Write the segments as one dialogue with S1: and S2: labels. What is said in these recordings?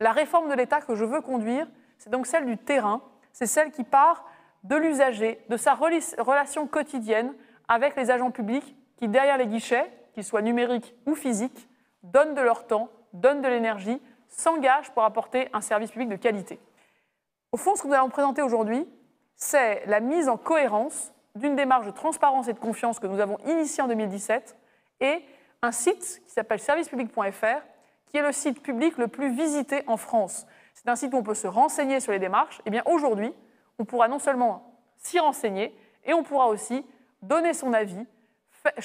S1: La réforme de l'État que je veux conduire, c'est donc celle du terrain, c'est celle qui part de l'usager, de sa relation quotidienne avec les agents publics qui, derrière les guichets, qu'ils soient numériques ou physiques, donnent de leur temps, donnent de l'énergie, s'engagent pour apporter un service public de qualité. Au fond, ce que nous allons présenter aujourd'hui, c'est la mise en cohérence d'une démarche de transparence et de confiance que nous avons initiée en 2017 et un site qui s'appelle servicepublic.fr, qui est le site public le plus visité en France. C'est un site où on peut se renseigner sur les démarches. Et bien aujourd'hui, on pourra non seulement s'y renseigner, et on pourra aussi donner son avis,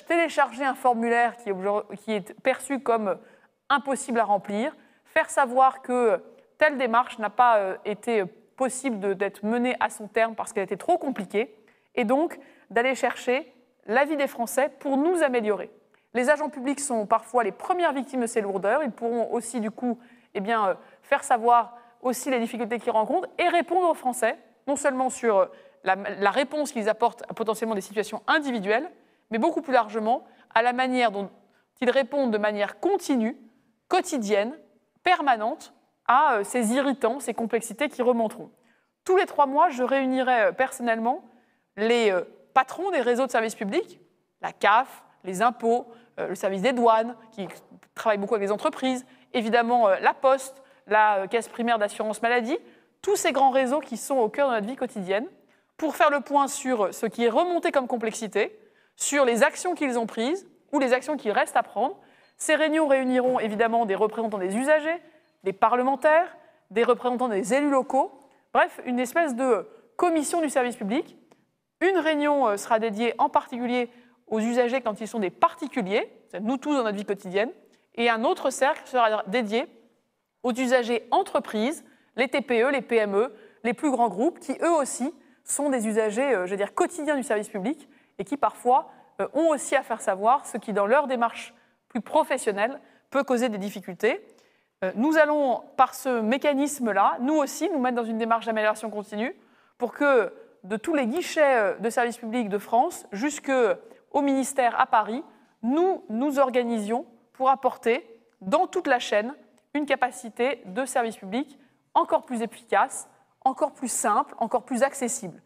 S1: télécharger un formulaire qui est perçu comme impossible à remplir, faire savoir que telle démarche n'a pas été possible d'être menée à son terme parce qu'elle était trop compliquée, et donc d'aller chercher l'avis des Français pour nous améliorer. Les agents publics sont parfois les premières victimes de ces lourdeurs. Ils pourront aussi, du coup, faire savoir aussi les difficultés qu'ils rencontrent et répondre aux Français, non seulement sur la réponse qu'ils apportent à potentiellement des situations individuelles, mais beaucoup plus largement à la manière dont ils répondent de manière continue, quotidienne, permanente, à ces irritants, ces complexités qui remonteront. Tous les 3 mois, je réunirai personnellement les patrons des réseaux de services publics, la CAF, les impôts, le service des douanes, qui travaille beaucoup avec les entreprises, évidemment la Poste, la Caisse primaire d'assurance maladie, tous ces grands réseaux qui sont au cœur de notre vie quotidienne, pour faire le point sur ce qui est remonté comme complexité, sur les actions qu'ils ont prises ou les actions qu'il reste à prendre. Ces réunions réuniront évidemment des représentants des usagers, des parlementaires, des représentants des élus locaux, bref, une espèce de commission du service public. Une réunion sera dédiée en particulier aux usagers quand ils sont des particuliers, c'est nous tous dans notre vie quotidienne, et un autre cercle sera dédié aux usagers entreprises, les TPE, les PME, les plus grands groupes, qui eux aussi sont des usagers, quotidiens du service public, et qui parfois ont aussi à faire savoir ce qui, dans leur démarche plus professionnelle, peut causer des difficultés. Nous allons, par ce mécanisme-là, nous aussi, nous mettre dans une démarche d'amélioration continue pour que, de tous les guichets de services publics de France jusqu'au ministère à Paris, nous nous organisions pour apporter, dans toute la chaîne, une capacité de service public encore plus efficace, encore plus simple, encore plus accessible.